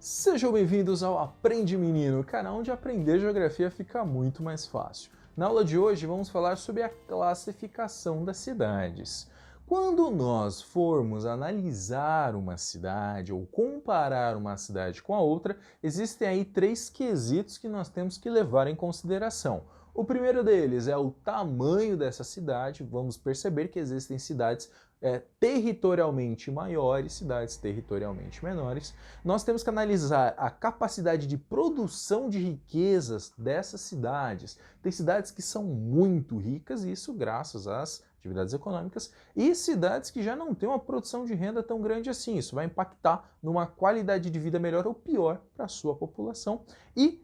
Sejam bem-vindos ao Aprende Menino, canal onde aprender geografia fica muito mais fácil. Na aula de hoje vamos falar sobre a classificação das cidades. Quando nós formos analisar uma cidade ou comparar uma cidade com a outra, existem aí três quesitos que nós temos que levar em consideração. O primeiro deles é o tamanho dessa cidade. Vamos perceber que existem cidades territorialmente maiores, cidades territorialmente menores. Nós temos que analisar a capacidade de produção de riquezas dessas cidades. Tem cidades que são muito ricas, e isso graças às atividades econômicas, e cidades que já não têm uma produção de renda tão grande assim. Isso vai impactar numa qualidade de vida melhor ou pior para a sua população. E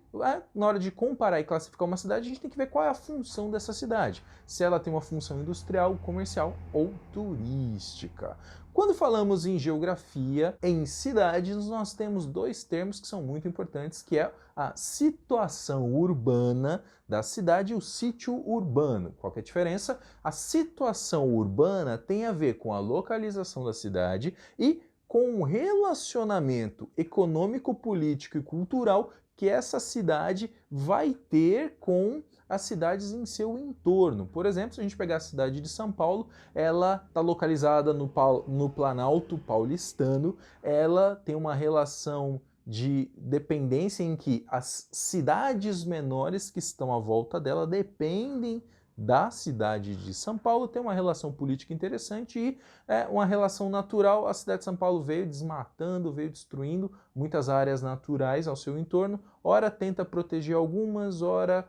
na hora de comparar e classificar uma cidade, a gente tem que ver qual é a função dessa cidade. Se ela tem uma função industrial, comercial ou turística. Quando falamos em geografia, em cidades, nós temos dois termos que são muito importantes, que é a situação urbana da cidade e o sítio urbano. Qual que é a diferença? A situação urbana tem a ver com a localização da cidade e com o relacionamento econômico, político e cultural que essa cidade vai ter com as cidades em seu entorno. Por exemplo, se a gente pegar a cidade de São Paulo, ela está localizada no Planalto Paulistano, ela tem uma relação de dependência em que as cidades menores que estão à volta dela dependem da cidade de São Paulo, tem uma relação política interessante e uma relação natural. A cidade de São Paulo veio desmatando, veio destruindo muitas áreas naturais ao seu entorno, ora tenta proteger algumas, ora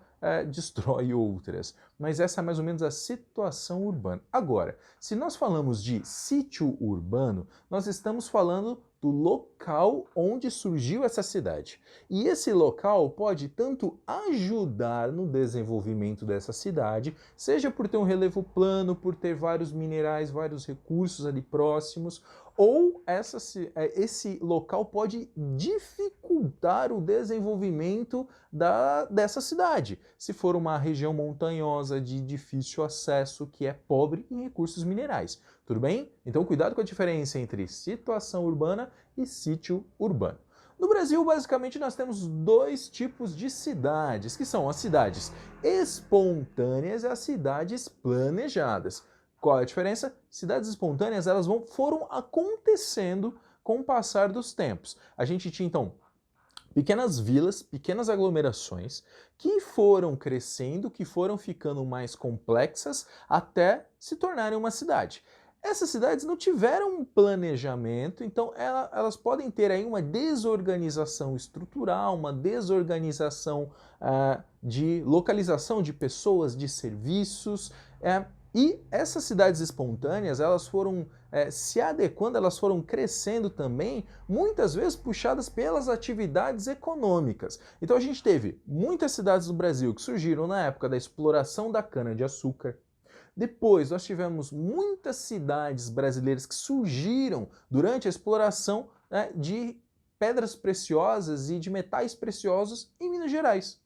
destrói outras. Mas essa é mais ou menos a situação urbana. Agora, se nós falamos de sítio urbano, nós estamos falando do local onde surgiu essa cidade. E esse local pode tanto ajudar no desenvolvimento dessa cidade, seja por ter um relevo plano, por ter vários minerais, vários recursos ali próximos, ou esse local pode dificultar o desenvolvimento dessa cidade, se for uma região montanhosa de difícil acesso, que é pobre em recursos minerais. Tudo bem? Então cuidado com a diferença entre situação urbana e sítio urbano. No Brasil, basicamente, nós temos dois tipos de cidades, que são as cidades espontâneas e as cidades planejadas. Qual é a diferença? Cidades espontâneas, elas foram acontecendo com o passar dos tempos. A gente tinha, então, pequenas vilas, pequenas aglomerações que foram crescendo, que foram ficando mais complexas até se tornarem uma cidade. Essas cidades não tiveram um planejamento, então elas podem ter aí uma desorganização estrutural, uma desorganização de localização de pessoas, de serviços, e essas cidades espontâneas, elas foram se adequando, elas foram crescendo também, muitas vezes puxadas pelas atividades econômicas. Então a gente teve muitas cidades no Brasil que surgiram na época da exploração da cana-de-açúcar. Depois nós tivemos muitas cidades brasileiras que surgiram durante a exploração de pedras preciosas e de metais preciosos em Minas Gerais.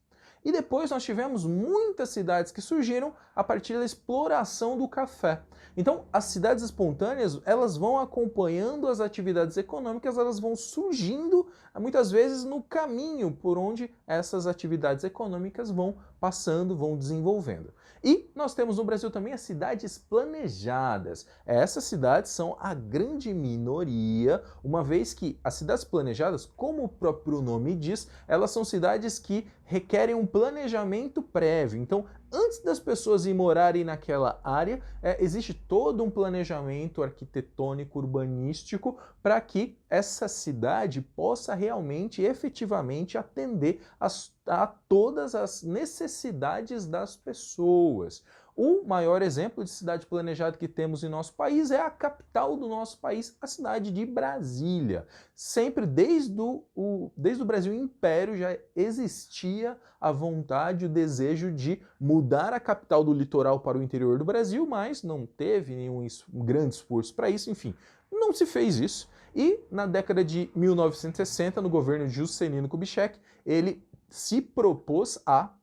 E depois nós tivemos muitas cidades que surgiram a partir da exploração do café. Então, as cidades espontâneas, elas vão acompanhando as atividades econômicas, elas vão surgindo muitas vezes no caminho por onde essas atividades econômicas vão passando, vão desenvolvendo. E nós temos no Brasil também as cidades planejadas. Essas cidades são a grande minoria, uma vez que as cidades planejadas, como o próprio nome diz, elas são cidades que requerem um planejamento prévio. Então, antes das pessoas ir morarem naquela área, existe todo um planejamento arquitetônico, urbanístico, para que essa cidade possa realmente, efetivamente, atender a todas as necessidades das pessoas. O maior exemplo de cidade planejada que temos em nosso país é a capital do nosso país, a cidade de Brasília. Sempre desde o Brasil Império já existia a vontade, o desejo de mudar a capital do litoral para o interior do Brasil, mas não teve nenhum grande esforço para isso, enfim, não se fez isso. E na década de 1960, no governo de Juscelino Kubitschek, ele se propôs a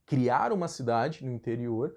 criar uma cidade no interior,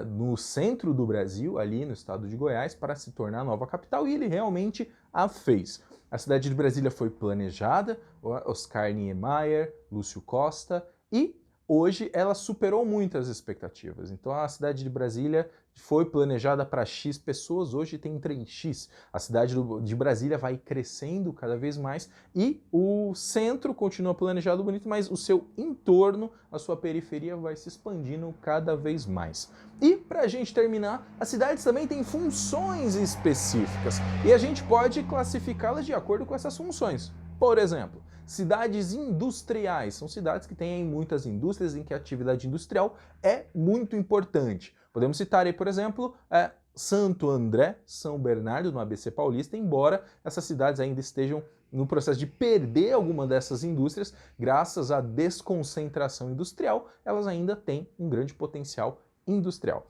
no centro do Brasil, ali no estado de Goiás, para se tornar a nova capital, e ele realmente a fez. A cidade de Brasília foi planejada, Oscar Niemeyer, Lúcio Costa, e hoje ela superou muitas expectativas. Então a cidade de Brasília foi planejada para X pessoas, hoje tem 3X. A cidade de Brasília vai crescendo cada vez mais e o centro continua planejado bonito, mas o seu entorno, a sua periferia vai se expandindo cada vez mais. E para a gente terminar, as cidades também têm funções específicas e a gente pode classificá-las de acordo com essas funções. Por exemplo, cidades industriais são cidades que têm muitas indústrias em que a atividade industrial é muito importante. Podemos citar aí, por exemplo, Santo André, São Bernardo, no ABC Paulista, embora essas cidades ainda estejam no processo de perder alguma dessas indústrias, graças à desconcentração industrial, elas ainda têm um grande potencial industrial.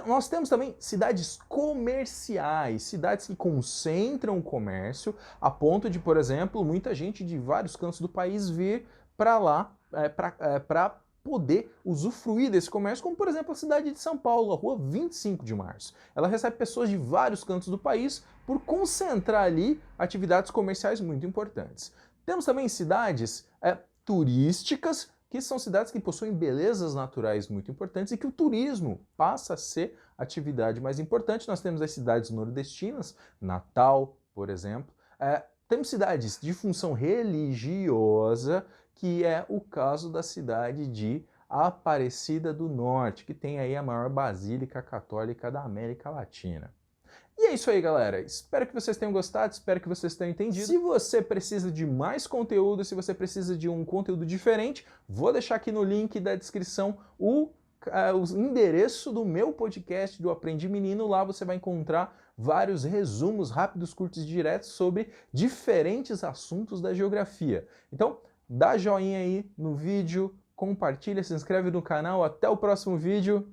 Nós temos também cidades comerciais, cidades que concentram o comércio a ponto de, por exemplo, muita gente de vários cantos do país vir para lá para poder usufruir desse comércio, como por exemplo a cidade de São Paulo, a rua 25 de Março. Ela recebe pessoas de vários cantos do país por concentrar ali atividades comerciais muito importantes. Temos também cidades turísticas, que são cidades que possuem belezas naturais muito importantes e que o turismo passa a ser a atividade mais importante. Nós temos as cidades nordestinas, Natal, por exemplo. Temos cidades de função religiosa, que é o caso da cidade de Aparecida do Norte, que tem aí a maior basílica católica da América Latina. E é isso aí, galera. Espero que vocês tenham gostado, espero que vocês tenham entendido. Se você precisa de mais conteúdo, se você precisa de um conteúdo diferente, vou deixar aqui no link da descrição o endereço do meu podcast do Aprendi Menino. Lá você vai encontrar vários resumos rápidos, curtos e diretos sobre diferentes assuntos da geografia. Então, dá joinha aí no vídeo, compartilha, se inscreve no canal. Até o próximo vídeo.